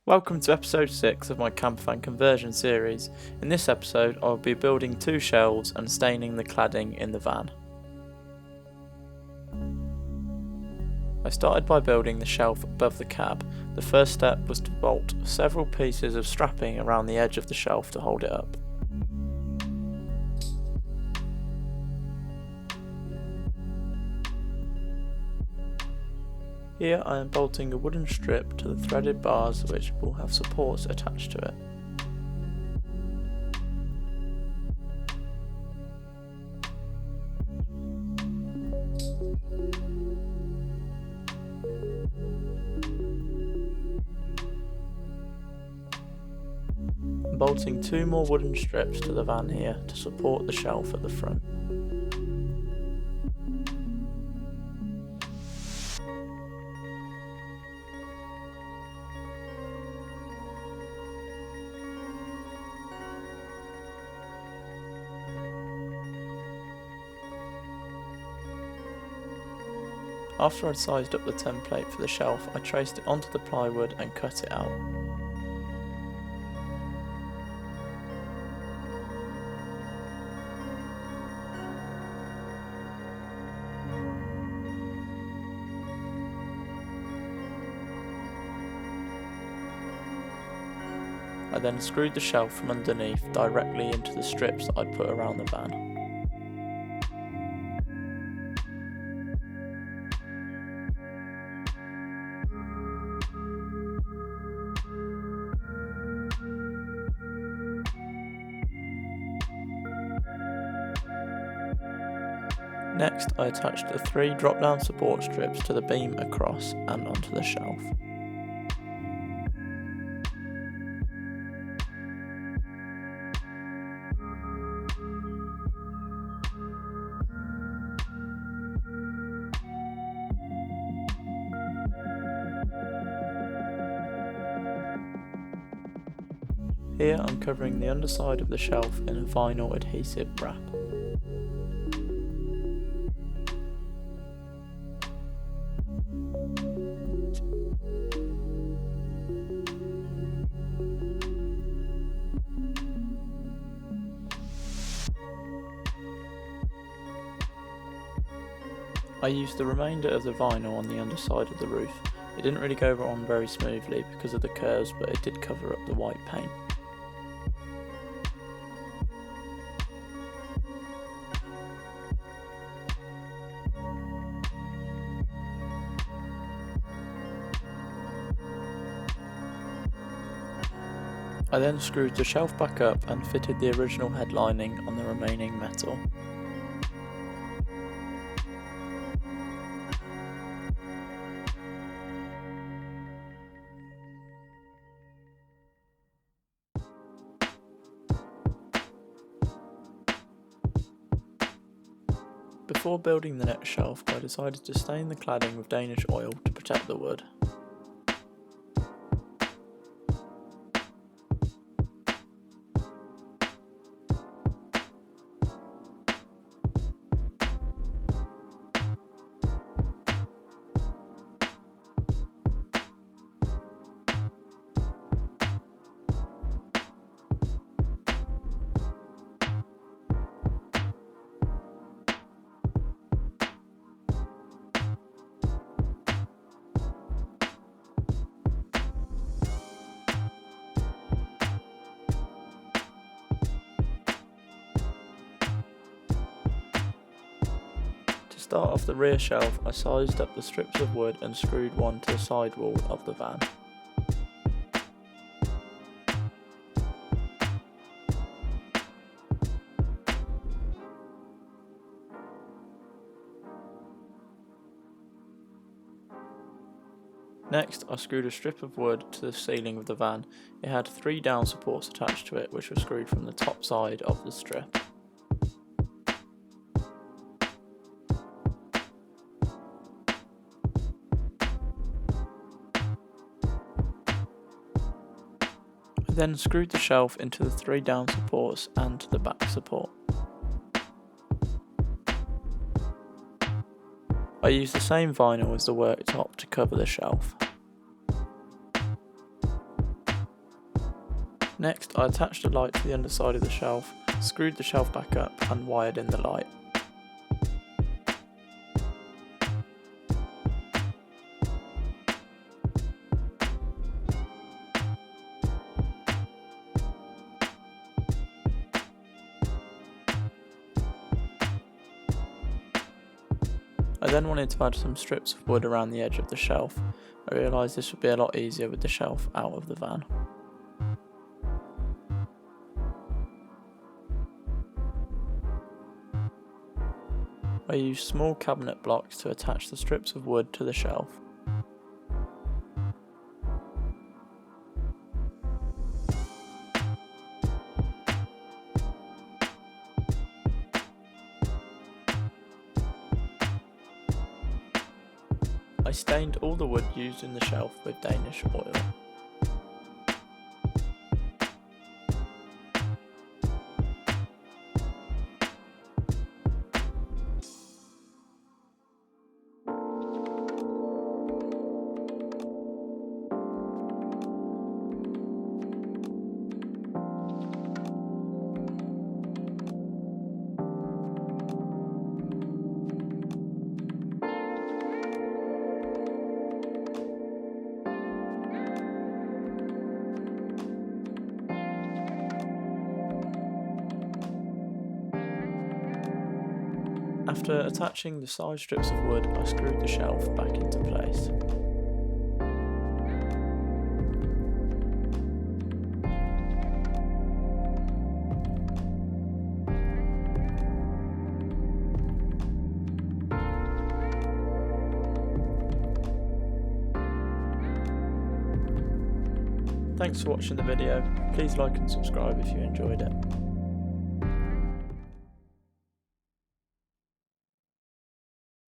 Welcome to episode 6 of my Campervan conversion series. In this episode I will be building 2 shelves and staining the cladding in the van. I started by building the shelf above the cab. The first step was to bolt several pieces of strapping around the edge of the shelf to hold it up. Here I am bolting a wooden strip to the threaded bars which will have supports attached to it. I'm bolting 2 more wooden strips to the van here to support the shelf at the front. After I'd sized up the template for the shelf, I traced it onto the plywood and cut it out. I then screwed the shelf from underneath directly into the strips that I'd put around the van. Next, I attached the 3 drop-down support strips to the beam across and onto the shelf. Here I'm covering the underside of the shelf in a vinyl adhesive wrap. I used the remainder of the vinyl on the underside of the roof. It didn't really go on very smoothly because of the curves, but it did cover up the white paint. I then screwed the shelf back up and fitted the original head lining on the remaining metal. Before building the next shelf, I decided to stain the cladding with Danish oil to protect the wood. To start off the rear shelf, I sized up the strips of wood and screwed one to the side wall of the van. Next, I screwed a strip of wood to the ceiling of the van. It had 3 down supports attached to it, which were screwed from the top side of the strip. I then screwed the shelf into the 3 down supports and to the back support. I used the same vinyl as the worktop to cover the shelf. Next, I attached a light to the underside of the shelf, screwed the shelf back up and wired in the light. I then wanted to add some strips of wood around the edge of the shelf. I realised this would be a lot easier with the shelf out of the van. I used small cabinet blocks to attach the strips of wood to the shelf. I stained all the wood used in the shelf with Danish oil. After attaching the side strips of wood, I screwed the shelf back into place. Thanks for watching the video. Please like and subscribe if you enjoyed it.